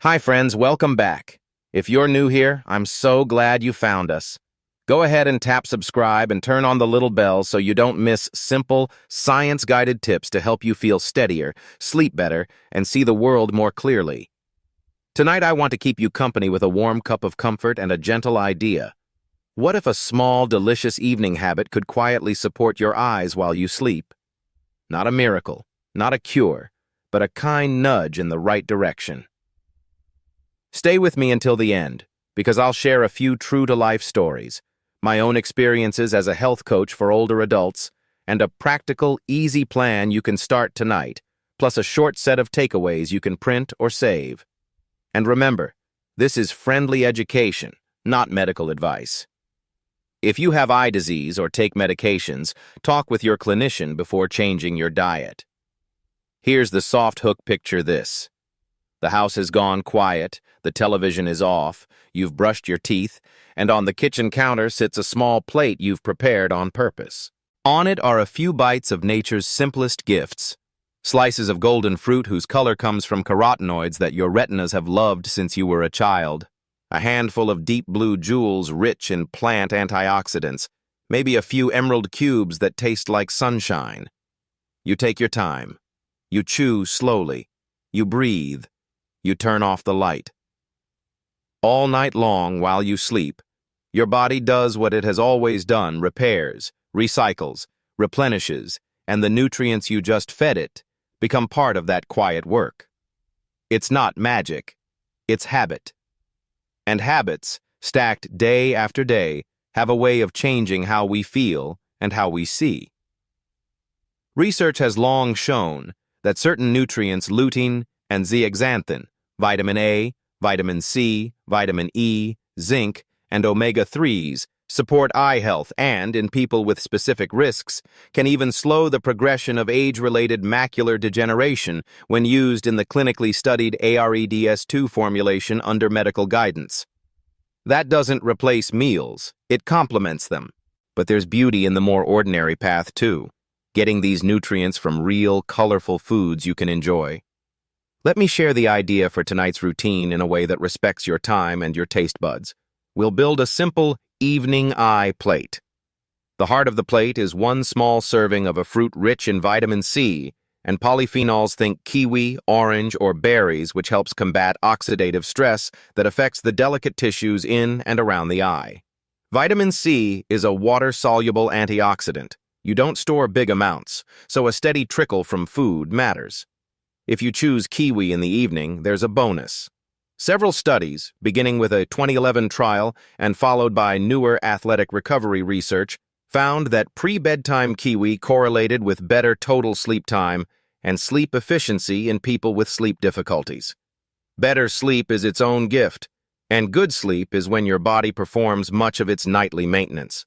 Hi friends, welcome back. If you're new here, I'm so glad you found us. Go ahead and tap subscribe and turn on the little bell so you don't miss simple, science-guided tips to help you feel steadier, sleep better, and see the world more clearly. Tonight I want to keep you company with a warm cup of comfort and a gentle idea. What if a small, delicious evening habit could quietly support your eyes while you sleep? Not a miracle, not a cure, but a kind nudge in the right direction. Stay with me until the end, because I'll share a few true-to-life stories, my own experiences as a health coach for older adults, and a practical, easy plan you can start tonight, plus a short set of takeaways you can print or save. And remember, this is friendly education, not medical advice. If you have eye disease or take medications, talk with your clinician before changing your diet. Here's the soft hook picture this. The house has gone quiet, the television is off, you've brushed your teeth, and on the kitchen counter sits a small plate you've prepared on purpose. On it are a few bites of nature's simplest gifts, slices of golden fruit whose color comes from carotenoids that your retinas have loved since you were a child, a handful of deep blue jewels rich in plant antioxidants, maybe a few emerald cubes that taste like sunshine. You take your time. You chew slowly. You breathe. You turn off the light. All night long while you sleep, your body does what it has always done, repairs, recycles, replenishes, and the nutrients you just fed it become part of that quiet work. It's not magic, it's habit. And habits, stacked day after day, have a way of changing how we feel and how we see. Research has long shown that certain nutrients, lutein and zeaxanthin, vitamin A, vitamin C, vitamin E, zinc, and omega-3s support eye health and, in people with specific risks, can even slow the progression of age-related macular degeneration when used in the clinically studied AREDS2 formulation under medical guidance. That doesn't replace meals, it complements them. But there's beauty in the more ordinary path too, getting these nutrients from real, colorful foods you can enjoy. Let me share the idea for tonight's routine in a way that respects your time and your taste buds. We'll build a simple evening eye plate. The heart of the plate is one small serving of a fruit rich in vitamin C and polyphenols, think kiwi, orange, or berries, which helps combat oxidative stress that affects the delicate tissues in and around the eye. Vitamin C is a water-soluble antioxidant. You don't store big amounts, so a steady trickle from food matters. If you choose kiwi in the evening, there's a bonus. Several studies, beginning with a 2011 trial and followed by newer athletic recovery research, found that pre-bedtime kiwi correlated with better total sleep time and sleep efficiency in people with sleep difficulties. Better sleep is its own gift, and good sleep is when your body performs much of its nightly maintenance.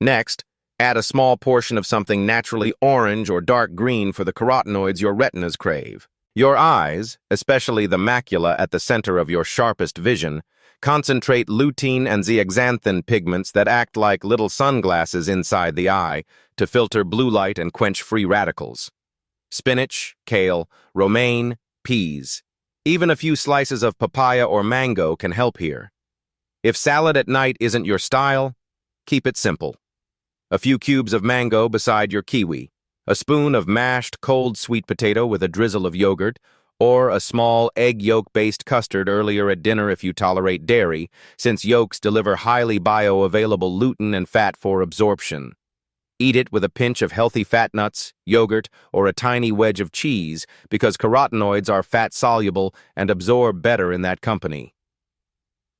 Next, add a small portion of something naturally orange or dark green for the carotenoids your retinas crave. Your eyes, especially the macula at the center of your sharpest vision, concentrate lutein and zeaxanthin pigments that act like little sunglasses inside the eye to filter blue light and quench free radicals. Spinach, kale, romaine, peas. Even a few slices of papaya or mango can help here. If salad at night isn't your style, keep it simple. A few cubes of mango beside your kiwi, a spoon of mashed cold sweet potato with a drizzle of yogurt, or a small egg yolk-based custard earlier at dinner if you tolerate dairy, since yolks deliver highly bioavailable lutein and fat for absorption. Eat it with a pinch of healthy fat nuts, yogurt, or a tiny wedge of cheese because carotenoids are fat-soluble and absorb better in that company.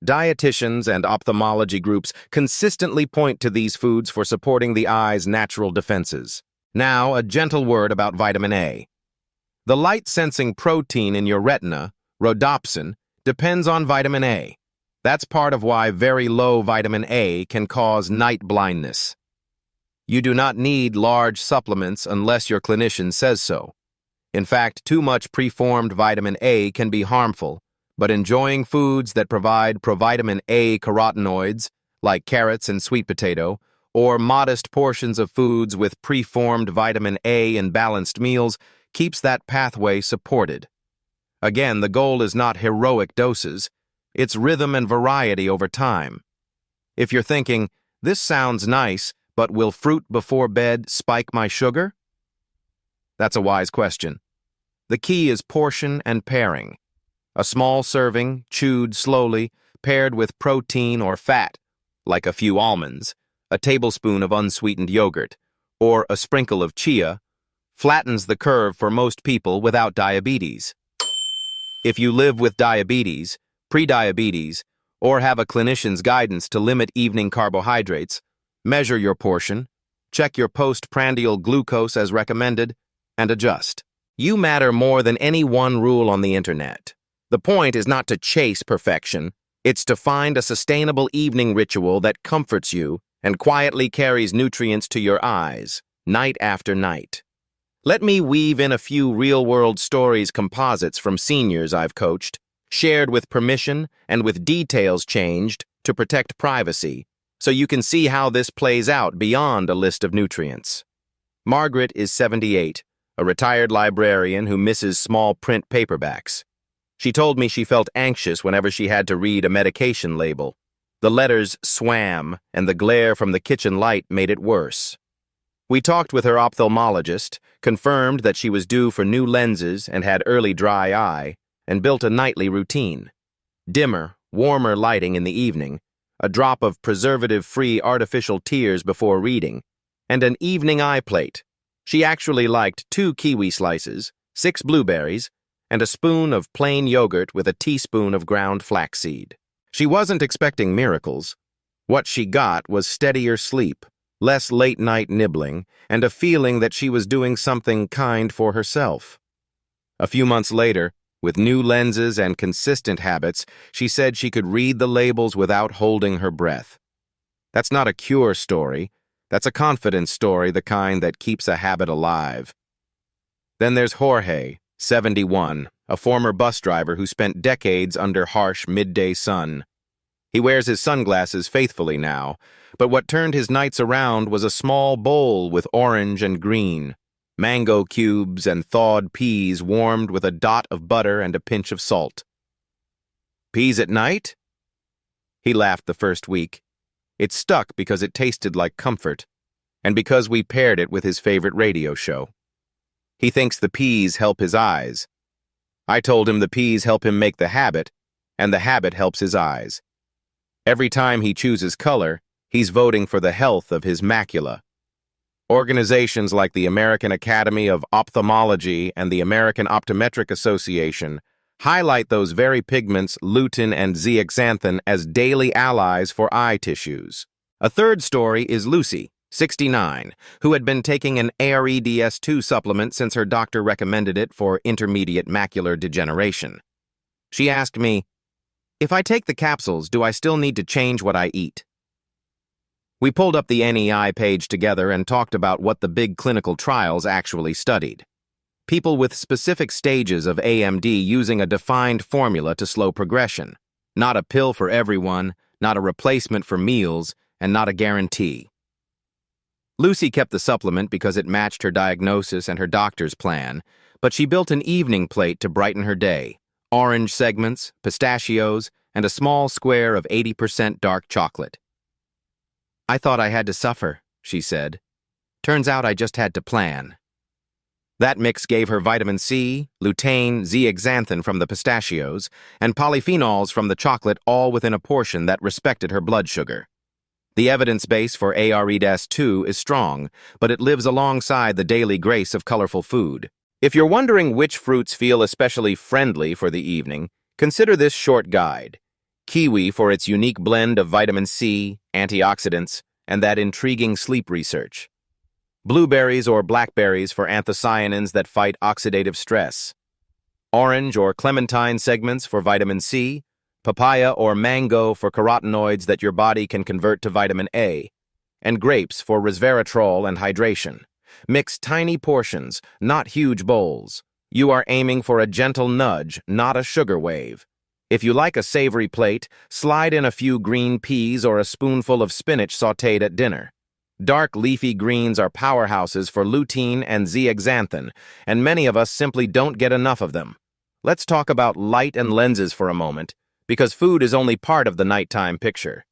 Dietitians and ophthalmology groups consistently point to these foods for supporting the eye's natural defenses. Now, a gentle word about vitamin A. The light-sensing protein in your retina, rhodopsin, depends on vitamin A. That's part of why very low vitamin A can cause night blindness. You do not need large supplements unless your clinician says so. In fact, too much preformed vitamin A can be harmful, but enjoying foods that provide provitamin A carotenoids, like carrots and sweet potato, or modest portions of foods with preformed vitamin A in balanced meals keeps that pathway supported. Again, the goal is not heroic doses, it's rhythm and variety over time. If you're thinking, this sounds nice, but will fruit before bed spike my sugar? That's a wise question. The key is portion and pairing. A small serving, chewed slowly, paired with protein or fat, like a few almonds, a tablespoon of unsweetened yogurt, or a sprinkle of chia, flattens the curve for most people without diabetes. If you live with diabetes, prediabetes, or have a clinician's guidance to limit evening carbohydrates, measure your portion, check your postprandial glucose as recommended, and adjust. You matter more than any one rule on the internet. The point is not to chase perfection, it's to find a sustainable evening ritual that comforts you and quietly carries nutrients to your eyes, night after night. Let me weave in a few real-world stories composites from seniors I've coached, shared with permission and with details changed to protect privacy, so you can see how this plays out beyond a list of nutrients. Margaret is 78, a retired librarian who misses small print paperbacks. She told me she felt anxious whenever she had to read a medication label. The letters swam, and the glare from the kitchen light made it worse. We talked with her ophthalmologist, confirmed that she was due for new lenses and had early dry eye, and built a nightly routine. Dimmer, warmer lighting in the evening, a drop of preservative-free artificial tears before reading, and an evening eye plate. She actually liked 2 kiwi slices, 6 blueberries, and a spoon of plain yogurt with a teaspoon of ground flaxseed. She wasn't expecting miracles. What she got was steadier sleep, less late-night nibbling, and a feeling that she was doing something kind for herself. A few months later, with new lenses and consistent habits, she said she could read the labels without holding her breath. That's not a cure story. That's a confidence story, the kind that keeps a habit alive. Then there's Jorge, 71, a former bus driver who spent decades under harsh midday sun. He wears his sunglasses faithfully now, but what turned his nights around was a small bowl with orange and green, mango cubes and thawed peas warmed with a dot of butter and a pinch of salt. Peas at night? He laughed the first week. It stuck because it tasted like comfort, and because we paired it with his favorite radio show. He thinks the peas help his eyes. I told him the peas help him make the habit, and the habit helps his eyes. Every time he chooses color, he's voting for the health of his macula. Organizations like the American Academy of Ophthalmology and the American Optometric Association highlight those very pigments, lutein and zeaxanthin, as daily allies for eye tissues. A third story is Lucy, 69, who had been taking an AREDS2 supplement since her doctor recommended it for intermediate macular degeneration. She asked me, "If I take the capsules, do I still need to change what I eat?" We pulled up the NEI page together and talked about what the big clinical trials actually studied. People with specific stages of AMD using a defined formula to slow progression. Not a pill for everyone, not a replacement for meals, and not a guarantee. Lucy kept the supplement because it matched her diagnosis and her doctor's plan, but she built an evening plate to brighten her day. Orange segments, pistachios, and a small square of 80% dark chocolate. "I thought I had to suffer," she said. "Turns out I just had to plan." That mix gave her vitamin C, lutein, zeaxanthin from the pistachios, and polyphenols from the chocolate, all within a portion that respected her blood sugar. The evidence base for AREDS2 is strong, but it lives alongside the daily grace of colorful food. If you're wondering which fruits feel especially friendly for the evening, consider this short guide. Kiwi for its unique blend of vitamin C, antioxidants, and that intriguing sleep research. Blueberries or blackberries for anthocyanins that fight oxidative stress. Orange or clementine segments for vitamin C. Papaya or mango for carotenoids that your body can convert to vitamin A. And grapes for resveratrol and hydration. Mix tiny portions, not huge bowls. You are aiming for a gentle nudge, not a sugar wave. If you like a savory plate, slide in a few green peas or a spoonful of spinach sautéed at dinner. Dark leafy greens are powerhouses for lutein and zeaxanthin, and many of us simply don't get enough of them. Let's talk about light and lenses for a moment, because food is only part of the nighttime picture.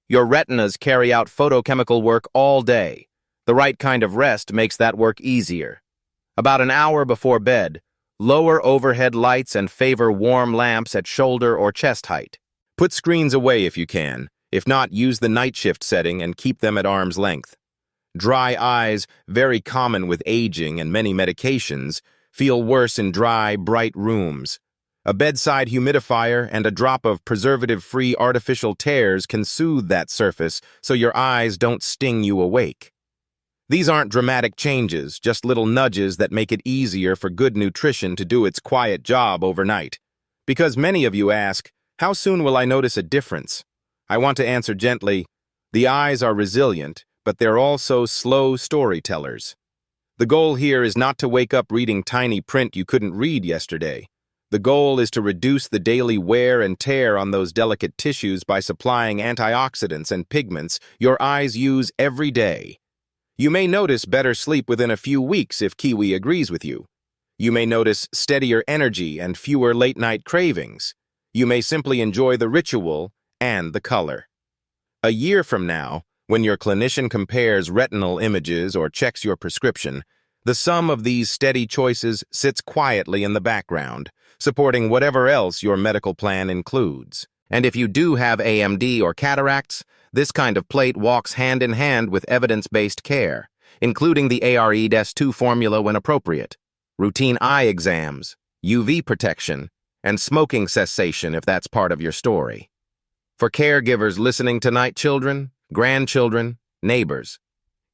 Your retinas carry out photochemical work all day. The right kind of rest makes that work easier. About an hour before bed, lower overhead lights and favor warm lamps at shoulder or chest height. Put screens away if you can. If not, use the night shift setting and keep them at arm's length. Dry eyes, very common with aging and many medications, feel worse in dry, bright rooms. A bedside humidifier and a drop of preservative-free artificial tears can soothe that surface so your eyes don't sting you awake. These aren't dramatic changes, just little nudges that make it easier for good nutrition to do its quiet job overnight. Because many of you ask, how soon will I notice a difference? I want to answer gently, the eyes are resilient, but they're also slow storytellers. The goal here is not to wake up reading tiny print you couldn't read yesterday. The goal is to reduce the daily wear and tear on those delicate tissues by supplying antioxidants and pigments your eyes use every day. You may notice better sleep within a few weeks if Kiwi agrees with you. You may notice steadier energy and fewer late-night cravings. You may simply enjoy the ritual and the color. A year from now, when your clinician compares retinal images or checks your prescription, the sum of these steady choices sits quietly in the background, supporting whatever else your medical plan includes. And if you do have AMD or cataracts, this kind of plate walks hand in hand with evidence-based care, including the AREDS2 formula when appropriate, routine eye exams, UV protection, and smoking cessation if that's part of your story. For caregivers listening tonight, children, grandchildren, neighbors,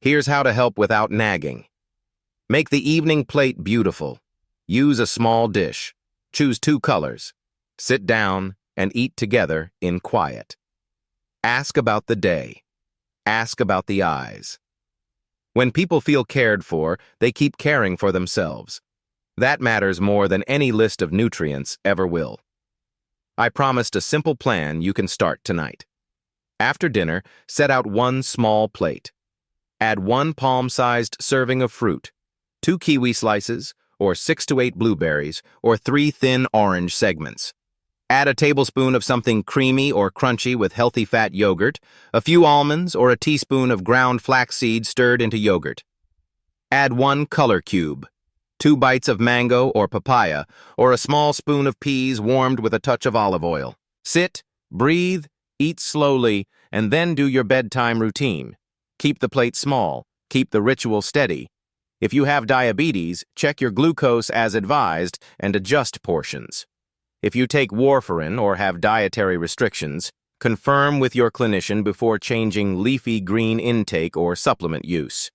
here's how to help without nagging. Make the evening plate beautiful. Use a small dish. Choose 2 colors. Sit down and eat together in quiet. Ask about the day. Ask about the eyes. When people feel cared for, they keep caring for themselves. That matters more than any list of nutrients ever will. I promised a simple plan you can start tonight. After dinner, set out 1 small plate. Add 1 palm-sized serving of fruit, 2 kiwi slices, or 6 to 8 blueberries, or 3 thin orange segments. Add a tablespoon of something creamy or crunchy with healthy fat yogurt, a few almonds, or a teaspoon of ground flaxseed stirred into yogurt. Add 1 color cube, 2 bites of mango or papaya, or a small spoon of peas warmed with a touch of olive oil. Sit, breathe, eat slowly, and then do your bedtime routine. Keep the plate small. Keep the ritual steady. If you have diabetes, check your glucose as advised and adjust portions. If you take warfarin or have dietary restrictions, confirm with your clinician before changing leafy green intake or supplement use.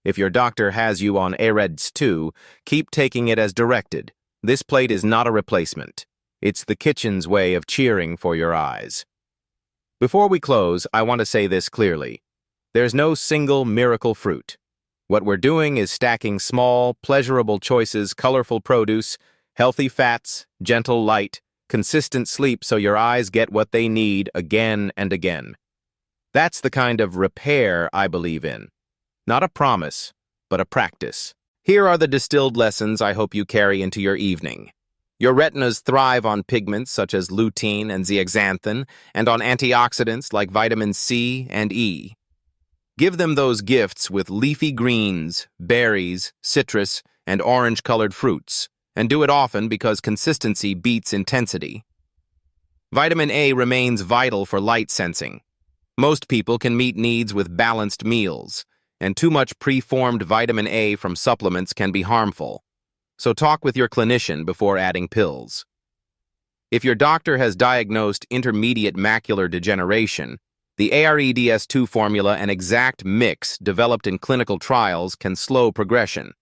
If your doctor has you on AREDS2, keep taking it as directed. This plate is not a replacement. It's the kitchen's way of cheering for your eyes. Before we close, I want to say this clearly. There's no single miracle fruit. What we're doing is stacking small, pleasurable choices, colorful produce, healthy fats, gentle light, consistent sleep so your eyes get what they need again and again. That's the kind of repair I believe in. Not a promise, but a practice. Here are the distilled lessons I hope you carry into your evening. Your retinas thrive on pigments such as lutein and zeaxanthin, and on antioxidants like vitamin C and E. Give them those gifts with leafy greens, berries, citrus, and orange-colored fruits, and do it often because consistency beats intensity. Vitamin A remains vital for light sensing. Most people can meet needs with balanced meals, and too much preformed vitamin A from supplements can be harmful. So talk with your clinician before adding pills. If your doctor has diagnosed intermediate macular degeneration, the AREDS2 formula and exact mix developed in clinical trials can slow progression.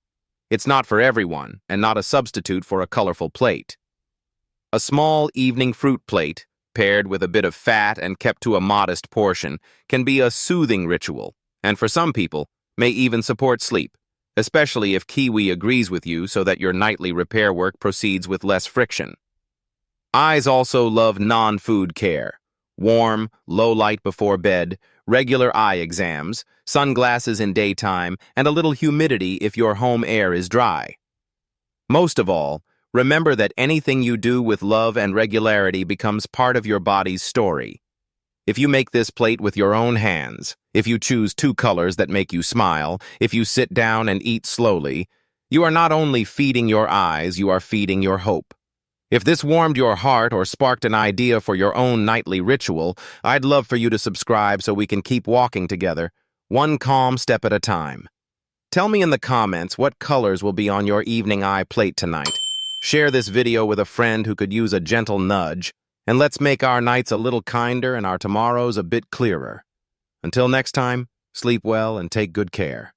It's not for everyone, and not a substitute for a colorful plate. A small evening fruit plate, paired with a bit of fat and kept to a modest portion, can be a soothing ritual, and for some people, may even support sleep, especially if Kiwi agrees with you so that your nightly repair work proceeds with less friction. Eyes also love non-food care. Warm, low light before bed, regular eye exams, sunglasses in daytime, and a little humidity if your home air is dry. Most of all, Remember that anything you do with love and regularity becomes part of your body's story. If you make this plate with your own hands, if you choose 2 colors that make you smile, if you sit down and eat slowly, you are not only feeding your eyes, you are feeding your hope. If this warmed your heart or sparked an idea for your own nightly ritual, I'd love for you to subscribe so we can keep walking together, one calm step at a time. Tell me in the comments what colors will be on your evening eye plate tonight. Share this video with a friend who could use a gentle nudge, and let's make our nights a little kinder and our tomorrows a bit clearer. Until next time, sleep well and take good care.